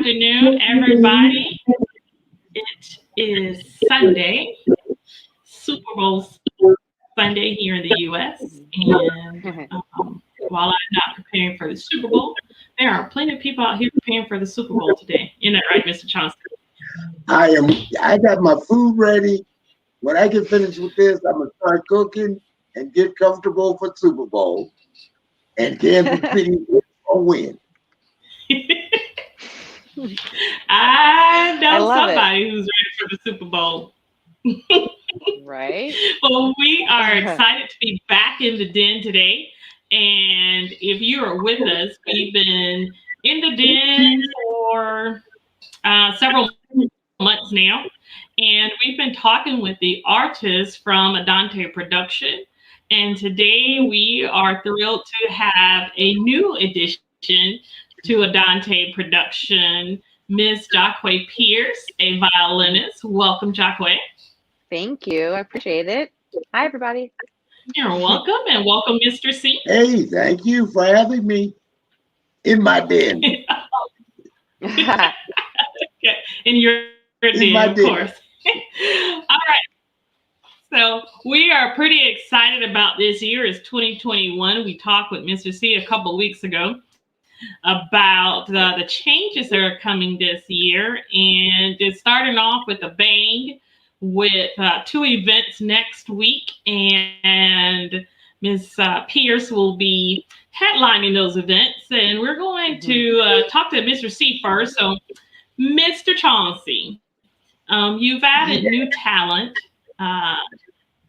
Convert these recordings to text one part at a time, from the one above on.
afternoon, everybody. It is Sunday, Super Bowl Sunday here in the U.S. And while I'm not preparing for the Super Bowl, there are plenty of people out here preparing for the Super Bowl today. Isn't that right, Mr. Chauncey? I got my food ready. When I get finished with this, I'm gonna start cooking and get comfortable for Super Bowl. And Kansas City will win. I I know love it. somebody who's ready for the Super Bowl. Right? Well, we are excited to be back in the den today. And if you are with us, we've been in the den for several months now. And we've been talking with the artist from A Dante Production. And today we are thrilled to have a new addition to A Dante Production, Miss Jaquay Pearce, a violinist. Welcome, Jaquay. Thank you. I appreciate it. Hi, everybody. You're welcome, and welcome, Mr. C. Hey, thank you for having me in my den. Okay. In your den, my of den. course. All right. So we are pretty excited about this year. It's 2021. We talked with Mr. C a couple of weeks ago about the changes that are coming this year. And it's starting off with a bang with two events next week. And Ms. Pearce will be headlining those events. And we're going to talk to Mr. C first. So, Mr. Chauncey, you've added new talent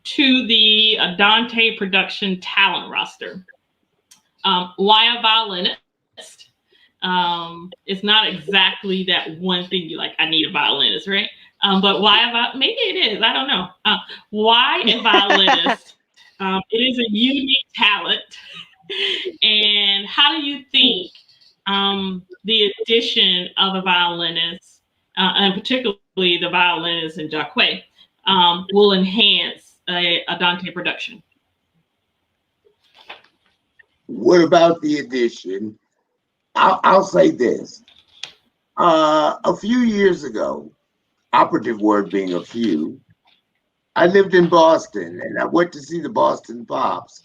to the Dante Production talent roster. Why a violinist? It's not exactly that one thing you like, I need a violinist, right? But why maybe it is, I don't know. Why a violinist? It is a unique talent. And how do you think the addition of a violinist, and particularly the violinist in Jaquay, will enhance a Dante Production? What about the addition? I'll say this. A few years ago, operative word being a few, I lived in Boston and I went to see the Boston Pops.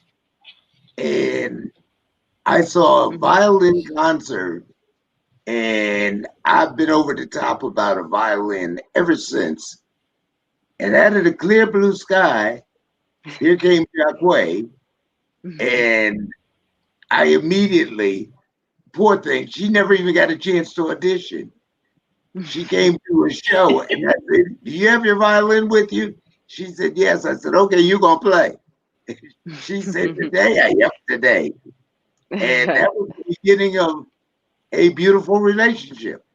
And I saw a violin concert, and I've been over the top about a violin ever since. And out of the clear blue sky, here came Jaquay, and I immediately, poor thing, she never even got a chance to audition. She came to a show, and I said, "Do you have your violin with you?" She said, "Yes." I said, "Okay, you're gonna play." She said, "Today, I am today." And that was the beginning of a beautiful relationship.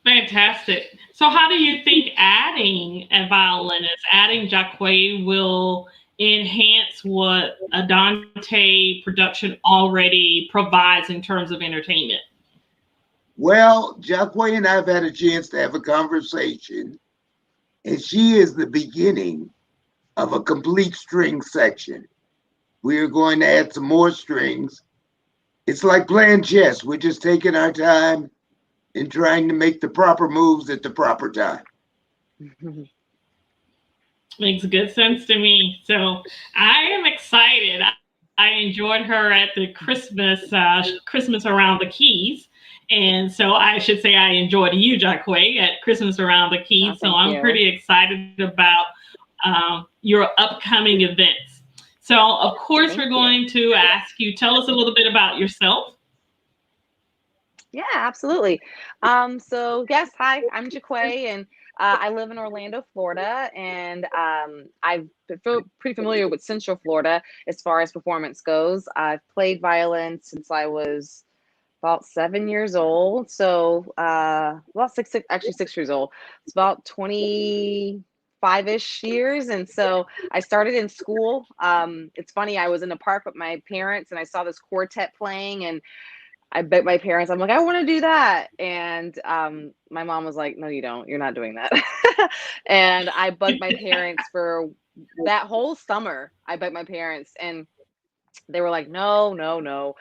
Fantastic. So how do you think adding a violinist, adding Jaquay, will enhance what a Dante Production already provides in terms of entertainment? Well, Jaquay and I have had a chance to have a conversation, and she is the beginning of a complete string section. We are going to add some more strings. It's like playing chess. We're just taking our time and trying to make the proper moves at the proper time. Makes good sense to me. So I am excited. I enjoyed her at the Christmas Around the Keys. And so I should say I enjoyed you, Jaquay, at Christmas Around the Keys. So I'm pretty excited about your upcoming events. So, of course, we're going to ask you, tell us a little bit about yourself. Yeah, absolutely. So yes, hi, I'm Jaquay, and I live in Orlando, Florida, and I've feel pretty familiar with Central Florida as far as performance goes. I've played violin since I was about 7 years old. So well, actually 6 years old. It's about 25-ish years. And so I started in school. It's funny, I was in the park with my parents and I saw this quartet playing, and I begged my parents, I'm like, I want to do that. And my mom was like, no, you don't. You're not doing that. And I bugged my parents for that whole summer. I begged my parents, and they were like, no, no, no.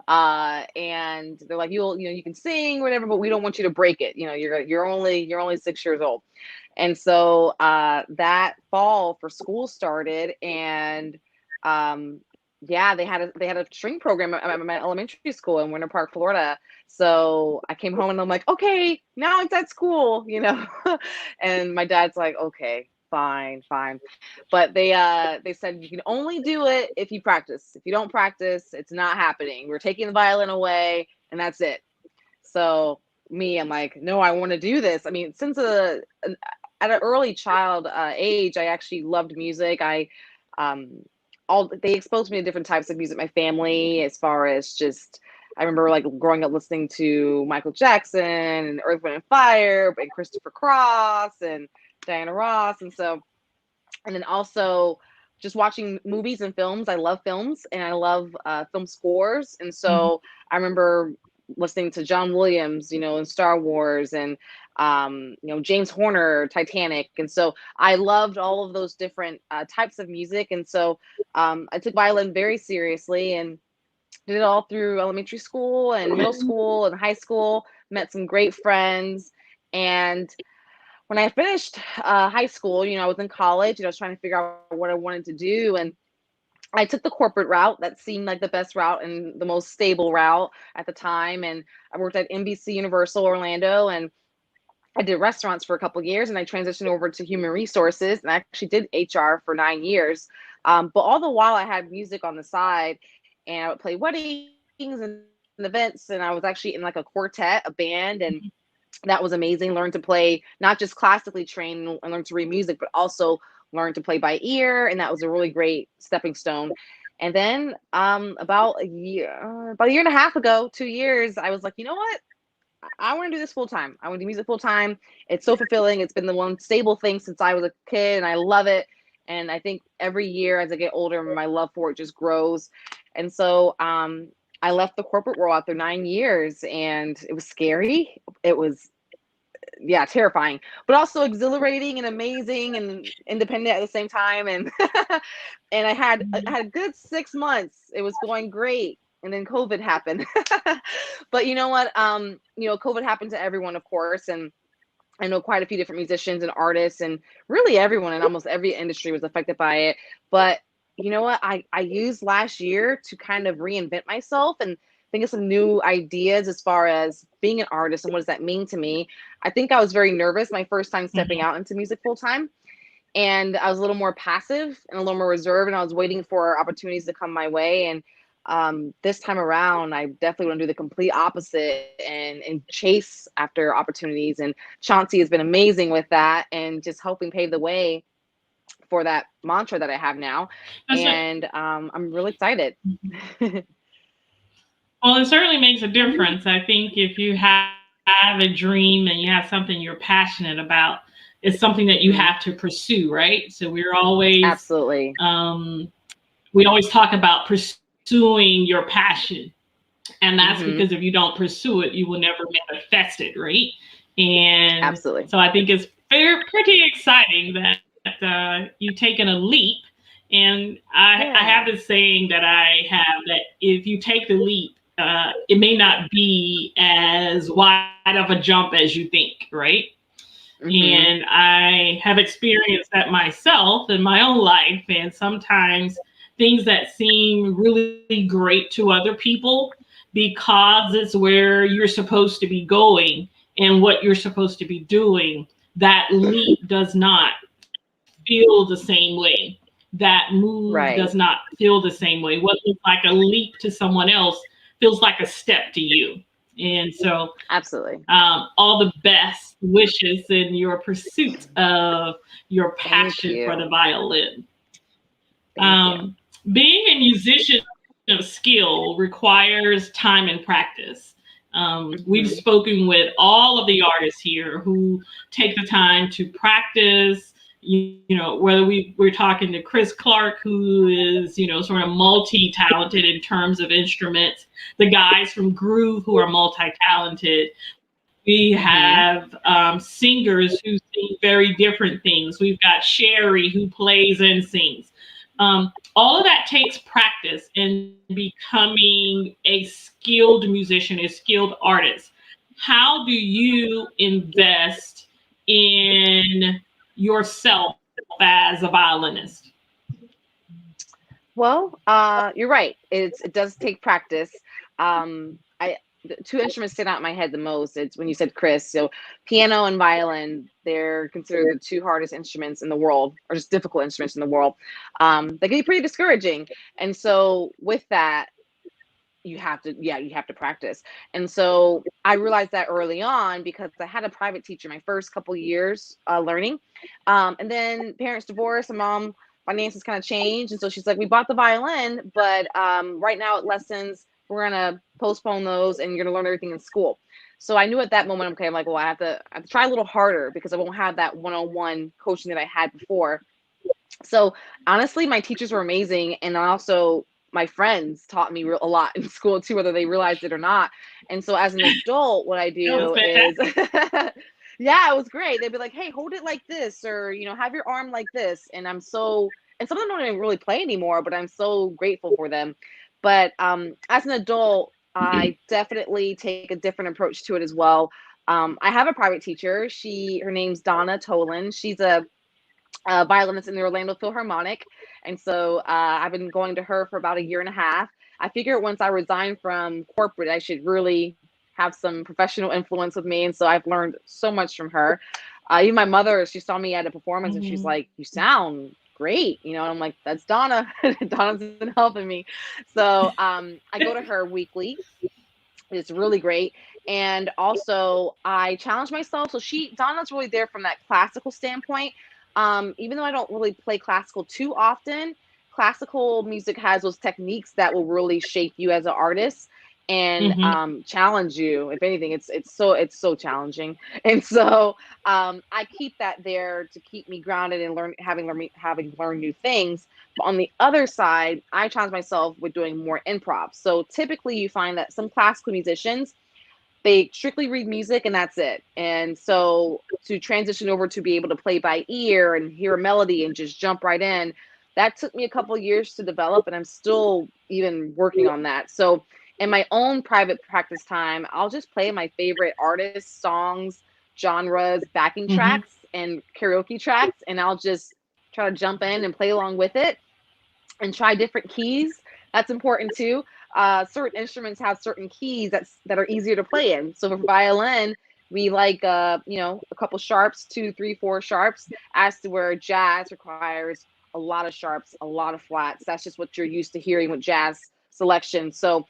And they're like, you can sing, whatever, but we don't want you to break it. You're only 6 years old. And so that fall for school started, and yeah, they had a string program at my elementary school in Winter Park, Florida. So I came home and I'm like, okay, now it's at school, and my dad's like, okay, fine. But they said you can only do it if you practice. If you don't practice, it's not happening. We're taking the violin away, and that's it. So I'm like, no, I want to do this. I mean, since at an early child age, I actually loved music. They exposed me to different types of music. My family, as far as just, I remember like growing up listening to Michael Jackson and Earth, Wind and Fire and Christopher Cross and Diana Ross. And then also just watching movies and films. I love films, and I love film scores. And so I remember listening to John Williams, in Star Wars, and James Horner, Titanic. And so I loved all of those different types of music. And so I took violin very seriously and did it all through elementary school and middle school and high school. Met some great friends. And when I finished high school, I was in college and I was trying to figure out what I wanted to do. And I took the corporate route. That seemed like the best route and the most stable route at the time. And I worked at NBC Universal Orlando, and I did restaurants for a couple of years, and I transitioned over to human resources, and I actually did HR for 9 years. But all the while I had music on the side, and I would play weddings and events. And I was actually in like a quartet, a band, and that was amazing. Learned to play, not just classically trained and learned to read music, but also learned to play by ear. And that was a really great stepping stone. And then about a year and a half ago, 2 years, I was like, you know what? I want to do this full time. I want to do music full time. It's so fulfilling. It's been the one stable thing since I was a kid, and I love it. And I think every year as I get older, my love for it just grows. And so I left the corporate world after 9 years, and it was scary. It was, terrifying, but also exhilarating and amazing and independent at the same time. And and I had a good 6 months. It was going great. And then COVID happened. But you know what? COVID happened to everyone, of course. And I know quite a few different musicians and artists, and really everyone in almost every industry was affected by it. But you know what? I used last year to kind of reinvent myself and think of some new ideas as far as being an artist and what does that mean to me. I think I was very nervous my first time stepping out into music full time. And I was a little more passive and a little more reserved, and I was waiting for opportunities to come my way. And this time around, I definitely want to do the complete opposite and chase after opportunities. And Chauncey has been amazing with that and just helping pave the way for that mantra that I have now. And I'm really excited. Well, it certainly makes a difference. I think if you have a dream and you have something you're passionate about, it's something that you have to pursue, right? So we're always absolutely we always talk about pursuing your passion, and that's because if you don't pursue it, you will never manifest it, right? And absolutely. So I think it's pretty exciting that you've taken a leap. And I have this saying that I have, that if you take the leap, it may not be as wide of a jump as you think, right? And I have experienced that myself in my own life. And sometimes things that seem really great to other people, because it's where you're supposed to be going and what you're supposed to be doing, that leap does not feel the same way. That move does not feel the same way. What looks like a leap to someone else feels like a step to you. And so absolutely, all the best wishes in your pursuit of your passion for the violin. Being a musician of skill requires time and practice. We've spoken with all of the artists here who take the time to practice. Whether we're talking to Chris Clark, who is, sort of multi-talented in terms of instruments, the guys from Groove who are multi-talented. We have singers who sing very different things. We've got Sherry who plays and sings. All of that takes practice in becoming a skilled musician, a skilled artist. How do you invest in yourself as a violinist? Well, you're right. It does take practice. I the two instruments stand out in my head the most. It's when you said Chris. So piano and violin, they're considered the two hardest instruments in the world, or just difficult instruments in the world. They can be pretty discouraging. And so with that, you have to practice. And so I realized that early on because I had a private teacher my first couple years learning. And then parents divorced and mom finances kind of changed. And so she's like, we bought the violin, but right now at lessons, we're gonna postpone those and you're gonna learn everything in school. So I knew at that moment, okay, I'm like, well, I have to try a little harder because I won't have that one-on-one coaching that I had before. So honestly, my teachers were amazing, and also my friends taught me a lot in school too, whether they realized it or not. And so as an adult, what I That was do is, fantastic. yeah, it was great. They'd be like, "Hey, hold it like this," or have your arm like this. And and some of them don't even really play anymore, but I'm so grateful for them. But as an adult, I definitely take a different approach to it as well. I have a private teacher. Her name's Donna Tolan. She's a violinist in the Orlando Philharmonic. And so I've been going to her for about a year and a half. I figured once I resigned from corporate, I should really have some professional influence with me. And so I've learned so much from her. Even my mother, she saw me at a performance and she's Mhm. like, "You sound great." And I'm like, "That's Donna." Donna's been helping me. So I go to her weekly. It's really great. And also I challenge myself. So Donna's really there from that classical standpoint. Even though I don't really play classical too often, classical music has those techniques that will really shape you as an artist and Mhm. challenge you. If anything, it's so challenging. And so I keep that there to keep me grounded and having learned new things. But on the other side, I challenge myself with doing more improv. So typically, you find that some classical musicians, they strictly read music and that's it. And so to transition over to be able to play by ear and hear a melody and just jump right in, that took me a couple of years to develop, and I'm still even working on that. So in my own private practice time, I'll just play my favorite artists, songs, genres, backing Mhm. tracks, and karaoke tracks, and I'll just try to jump in and play along with it and try different keys. That's important too. Certain instruments have certain keys that are easier to play in. So for violin, we like a couple sharps, two, three, four sharps, as to where jazz requires a lot of sharps, a lot of flats. That's just what you're used to hearing with jazz selection. So Mhm.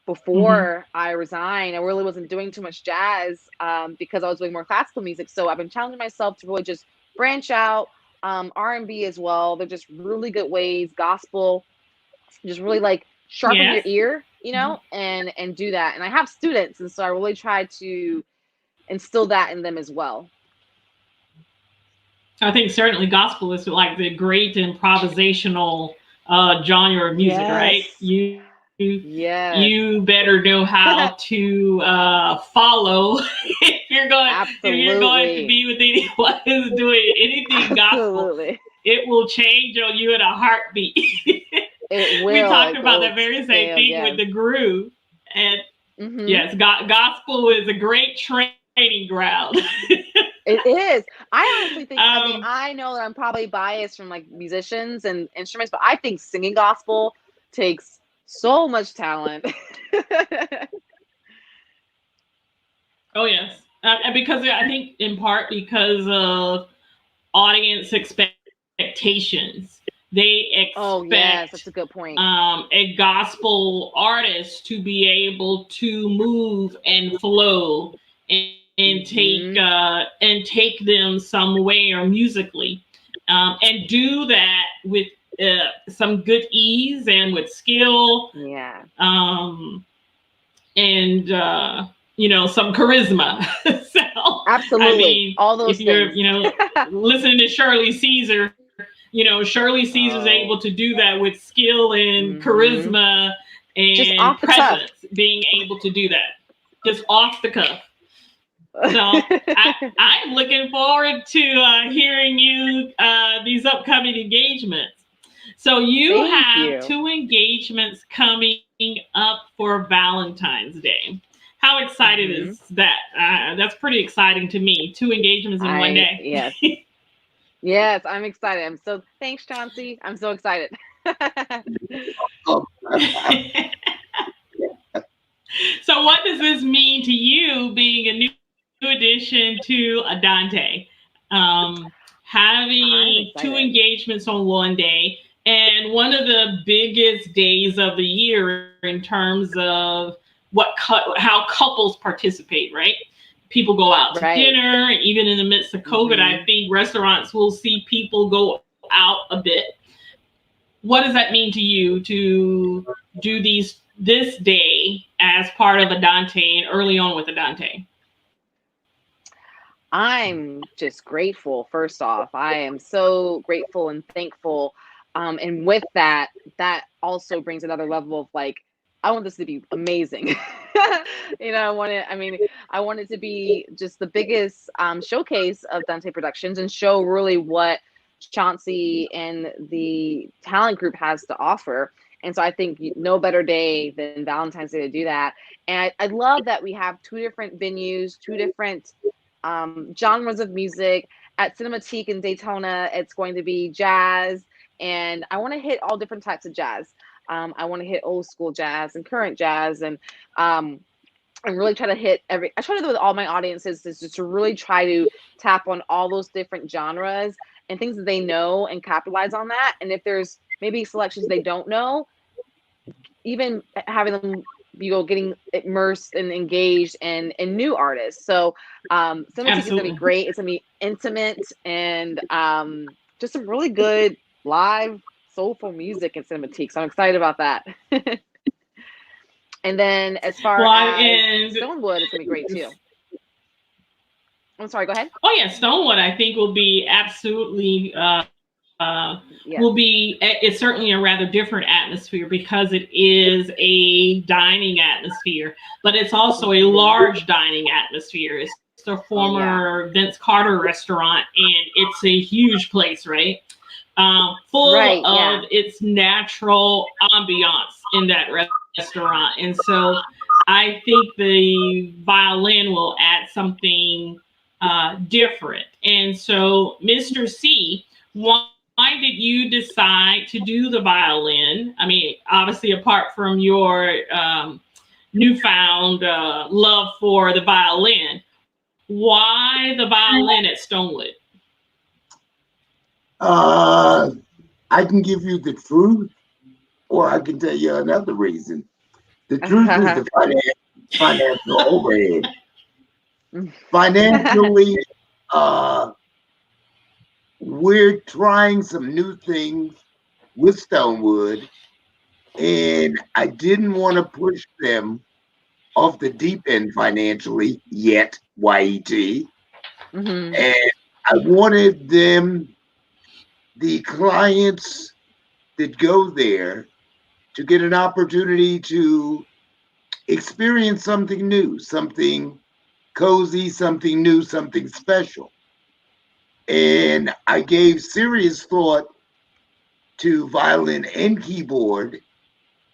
before I resigned, I really wasn't doing too much jazz because I was doing more classical music. So I've been challenging myself to really just branch out, R&B as well. They're just really good ways. Gospel, just really like sharpen your Yes. ear, Mhm. and do that. And I have students, and so I really try to instill that in them as well. I think certainly gospel is like the great improvisational genre of music, right? Yes. Yes. You better know how to follow if you're going to Absolutely. be with anyone who's doing anything gospel. Absolutely. It will change on you in a heartbeat. It We will. talked It about will that very same expand. thing with Yes. the groove, and Hmm. yes, gospel is a great training ground. It is. I honestly think, I mean, um, I know that I'm probably biased from like musicians and instruments, but I think singing gospel takes so much talent. oh yes, and because I think in part because of audience expectations, they Oh, yes, that's expect a good point. a gospel artist to be able to move and flow Hmm. and take them somewhere musically, and do that with some good ease and with skill, Yeah, um, and some charisma. So I absolutely. mean, All if those you're things. listening to Shirley Caesar, Shirley Caesar's able Oh, to do that with skill and hmm, charisma just and off the cuff. presence, being able to do that just off the cuff. So I'm looking forward to hearing you these upcoming engagements. So you Thank have you. two engagements coming up for Valentine's Day. How excited Hmm. is that? That's pretty exciting to me. Two engagements in one I day. Yes. Yes, I'm excited. I'm so Thanks, Chauncey. I'm so excited. Oh, So what does this mean to you being a new addition to A Dante? I'm Having two excited. engagements on one day and one of the biggest days of the year in terms of how couples participate, right? People go out to Right. dinner. Even in the midst of COVID, I Hmm. think restaurants will see people go out a bit. What does that mean to you to do this day as part of a Dante and early on with a Dante? I'm just grateful. First off, I am so grateful and thankful. And with that, that also brings another level of like, I want this to be amazing. I want it to be just the biggest showcase of Dante Productions and show really what Chauncey and the talent group has to offer. And so I think no better day than Valentine's Day to do that. And I love that we have two different venues, two different genres of music. At Cinematique in Daytona, it's going to be jazz, and I want to hit all different types of jazz. I want to hit old school jazz and current jazz, um, and really try to hit every. I try to do with all my audiences is just to really try to tap on all those different genres and things that they know and capitalize on that. And if there's maybe selections they don't know, even having them getting immersed and engaged in new artists. So Cinematique is gonna be Absolutely. great. It's gonna be intimate and just some really good live soulful music in Cinematique. So I'm excited about that. And then as far Well, as and Stonewood, it's gonna be great too. I'm sorry, go ahead. oh yeah, Stonewood I think will be absolutely Yes. it's certainly a rather different atmosphere because it is a dining atmosphere, but it's also a Hmm. large dining atmosphere. It's the Oh yeah. former Vince Carter restaurant, and it's a huge place, right? Full Right, of yeah. its natural ambiance in that restaurant. And so I think the violin will add something different. And so, Mr. C, why did you decide to do the violin? I mean, obviously, apart from your newfound love for the violin, why the violin at Stonewood? uh, I can give you the truth, or I can tell you another reason. The truth is the financial overhead. Financially, uh, we're trying some new things with Stonewood, and I didn't want to push them off the deep end financially yet, YET. Hmm. And I wanted them, the clients that go there, to get an opportunity to experience something new, something cozy, something new, something special. And I gave serious thought to violin and keyboard.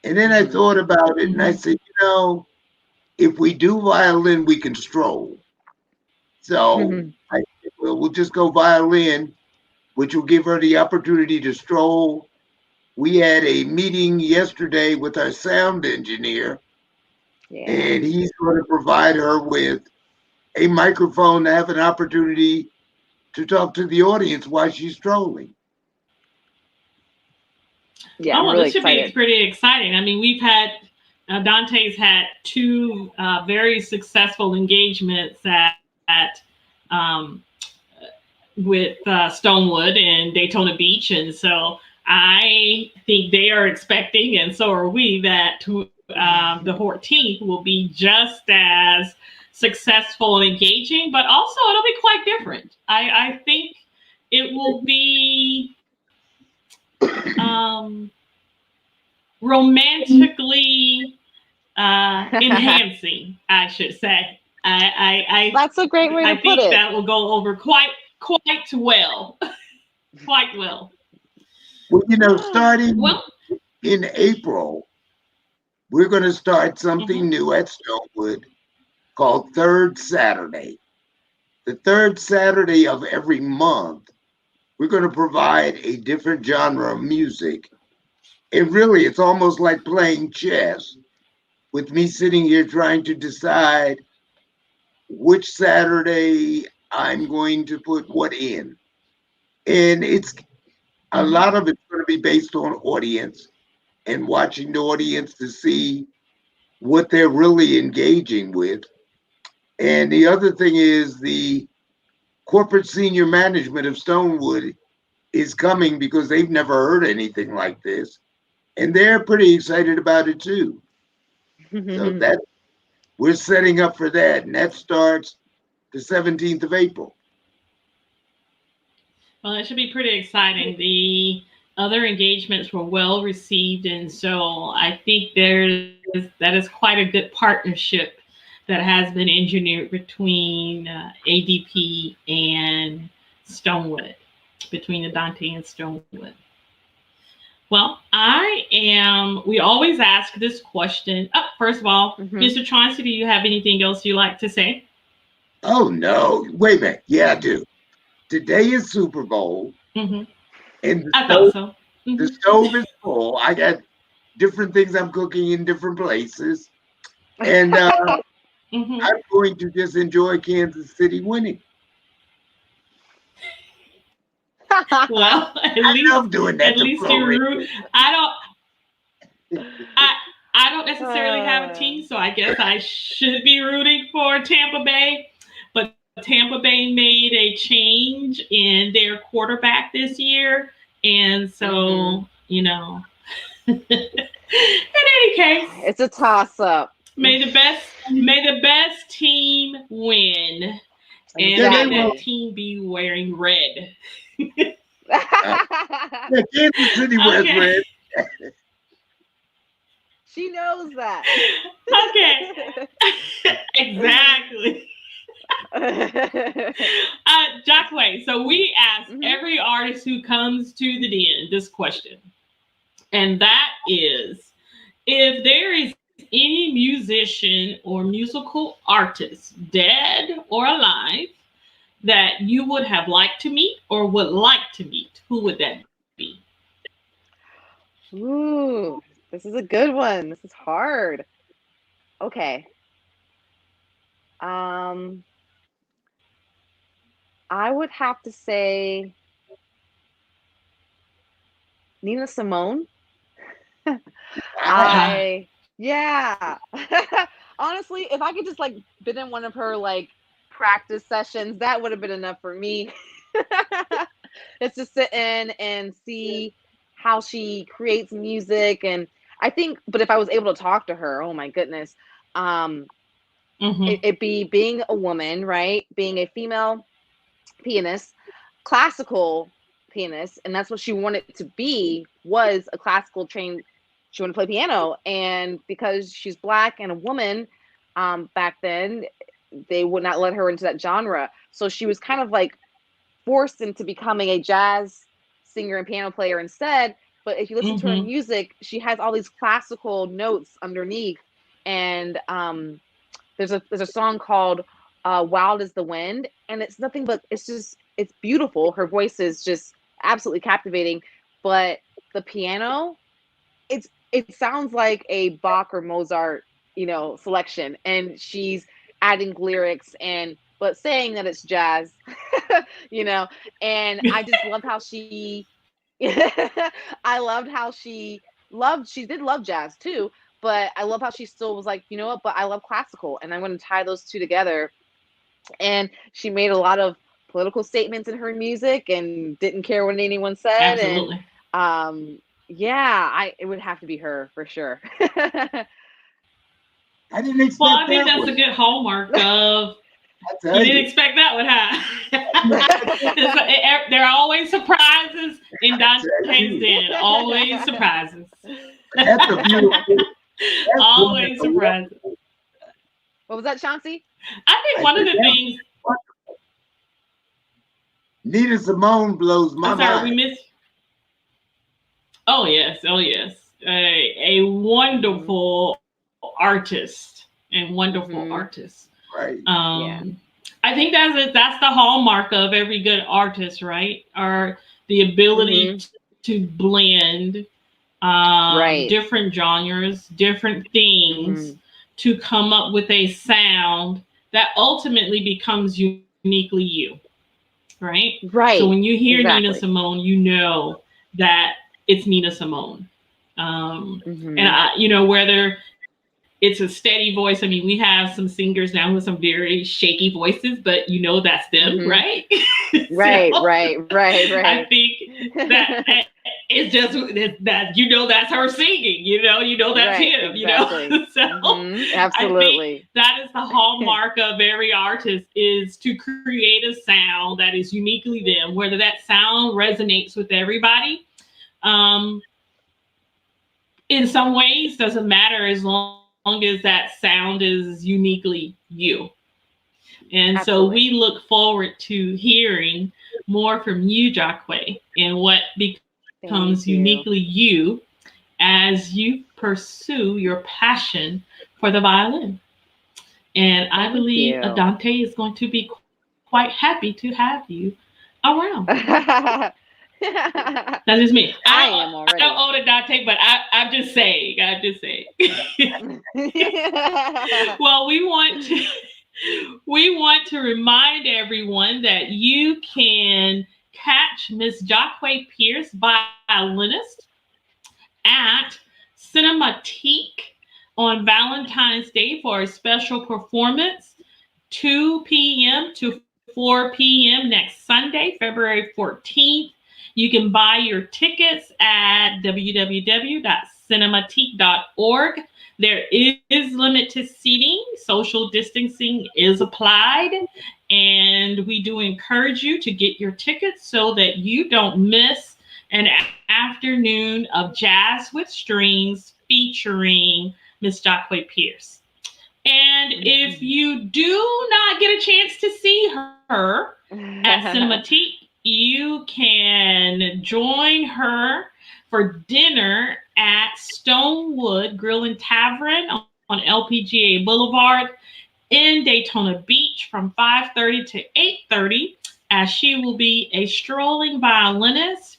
And then I Hmm. thought about it and I Mm-hmm. said, if we do violin, we can stroll. So I said, well, we'll just go violin, which will give her the opportunity to stroll. We had a meeting yesterday with our sound engineer, Yeah. and he's going to provide her with a microphone to have an opportunity to talk to the audience while she's strolling. Yeah, Oh, I'm well, really this should be excited. pretty exciting. I mean, we've had Dante's had two very successful engagements um, with Stonewood and Daytona Beach, and so I think they are expecting, and so are we, that the 14th will be just as successful and engaging, but also it'll be quite different. I think it will be um, romantically enhancing, I should say. That's a great way I to put think it. that will go over quite well, quite well. Well, starting Well, in April, we're going to start something mhm, new at Stonewood called Third Saturday. The third Saturday of every month, we're going to provide a different genre of music. And really, it's almost like playing chess with me sitting here trying to decide which Saturday I'm going to put what in. And it's a mhm. lot of it's going to be based on audience and watching the audience to see what they're really engaging with. And the other thing is the corporate senior management of Stonewood is coming because they've never heard anything like this. And they're pretty excited about it too. So that we're setting up for that. And that starts the 17th of April. Well, it should be pretty exciting. The other engagements were well received, and so I think that is quite a good partnership that has been engineered between ADP and Stonewood, between the Dante and Stonewood. Well, I am. We always ask this question. First of all, Mhm. Mr. Chauncey, do you have anything else you like to say? Oh no. Wait a minute. Yeah, I do. Today is Super Bowl Hmm. and I thought so. the Hmm. stove is full. I got different things I'm cooking in different places. And Hmm. I'm going to just enjoy Kansas City winning. Well, I love doing at that to least you Florida. root. I don't. I I don't necessarily have a Uh, team, so I guess I should be rooting for Tampa Bay. But Tampa Bay made a change in their quarterback this year, and mhm. so in any case, It's a toss up. may the best team win, and Yeah, they may that will. Exactly. team be wearing red. Uh, yeah, Kansas City wears Okay. red. She knows that. Okay. Exactly. Jaquay, so we ask Mhm. every artist who comes to the den this question, and that is if there is any musician or musical artist, dead or alive, that you would have liked to meet or would like to meet, who would that be? Ooh, this is a good one. This is hard. Okay. Um, I would have to say Nina Simone. Wow. Ah, Yeah. Honestly, if I could just like been in one of her like practice sessions, that would have been enough for me. It's to sit in and see how she creates music. And I think, but if I was able to talk to her, oh my goodness, um, mm-hmm, it be being a woman, right? Being a female pianist, classical pianist, and that's what she wanted to be, was a classical trained. She wanted to play piano, and because she's black and a woman, back then they would not let her into that genre. So she was kind of like forced into becoming a jazz singer and piano player instead. But if you listen to her mm-hmm, music, she has all these classical notes underneath, and there's a song called "Wild as the Wind," and it's nothing but it's beautiful. Her voice is just absolutely captivating, but the piano, it sounds like a Bach or Mozart, selection, and she's adding lyrics and but saying that it's jazz, you know. And I just loved how she, I loved how she did love jazz too, but I love how she still was like, you know what, but I love classical and I'm going to tie those two together. And she made a lot of political statements in her music and didn't care what anyone said. And absolutely. um, yeah, it would have to be her for sure. I didn't Well, expect I think that that's a one. good hallmark of. I You tell didn't you. expect that one, Yeah, huh? There are always surprises in I tell Dante's you. Den. Always surprises. That's a beautiful, that's one of Always the surprises. wonderful. What was that, Chauncey? I think I one of said, the that things. one- Nina Simone blows my I'm sorry, we mind. missed. Oh yes, oh yes. A wonderful artist and wonderful artist. Right. Yeah. I think that's the hallmark of every good artist, right? Or the ability to blend Right. different genres, different themes to come up with a sound that ultimately becomes uniquely you, right? So when Right. you hear Nina Exactly. Simone, you know that it's Nina Simone. And whether it's a steady voice. I mean, we have some singers now with some very shaky voices, but you know that's them, right? Right. So Right. Right. I Right. think that it's just that that's her singing. You know that's Right. him. Exactly. So I think Absolutely. that is the hallmark of every artist is to create a sound that is uniquely them. Whether that sound resonates with everybody, um, in some ways doesn't matter as long as that sound is uniquely you. And so Absolutely. we look forward to hearing more from you, Jaquay, and what becomes Thank uniquely you. you as you pursue your passion for the violin. And I Thank believe you. Adante is going to be quite happy to have you around. I That's just me. am I don't already. own a Dante, but I'm just saying. I'm just saying. Well, we want to remind everyone that you can catch Miss Jaquay Pearce, violinist, at Cinematique on Valentine's Day for a special performance, 2 p.m. to 4 p.m. next Sunday, February 14th. You can buy your tickets at www.cinematique.org. There is limited seating, social distancing is applied, and we do encourage you to get your tickets so that you don't miss an afternoon of jazz with strings featuring Miss Jaquay Pearce. And if you do not get a chance to see her at Cinematique, you can join her for dinner at Stonewood Grill and Tavern on LPGA Boulevard in Daytona Beach from 5:30 to 8:30, as she will be a strolling violinist,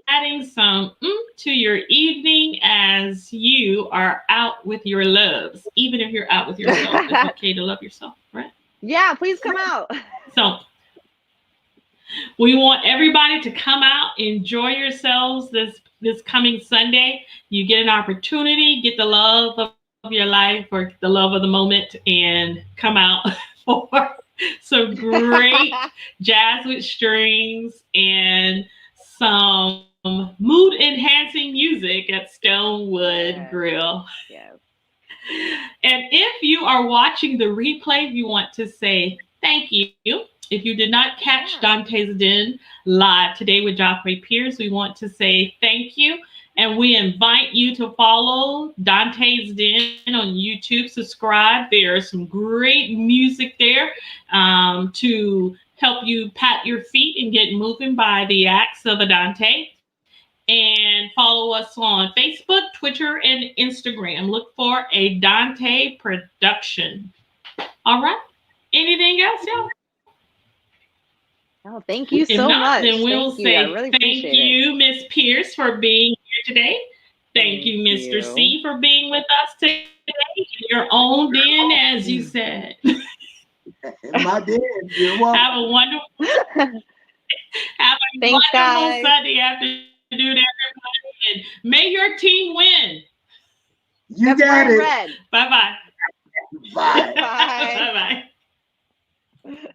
adding some to your evening as you are out with your loves. Even if you're out with yourself, it's okay to love yourself, right? Yeah, please come out. So we want everybody to come out, enjoy yourselves this coming Sunday. You get an opportunity, get the love of your life or the love of the moment, and come out for some great jazz with strings and some mood enhancing music at Stonewood Yes. Grill. Yes. And if you are watching the replay, we want to say thank you. If you did not catch Yeah. Dante's Den live today with Jaquay Pearce, we want to say thank you. And we invite you to follow Dante's Den on YouTube, subscribe. There's some great music there to help you pat your feet and get moving by the acts of A Dante. And follow us on Facebook, Twitter, and Instagram. Look for A Dante Production. All right. Anything else, y'all? Oh, thank you If so not, much. then we'll Thank you. I say really thank appreciate it. you, Miss Pierce, for being here today. Thank Thank you, Mr. you. C, for being with us today. Your own den, as you said. My dad, you're welcome. Have a wonderful Thanks, guys. Sunday afternoon, everybody, and may your team win. You That's got wearing it. red. Bye bye. Bye. Bye. Bye bye.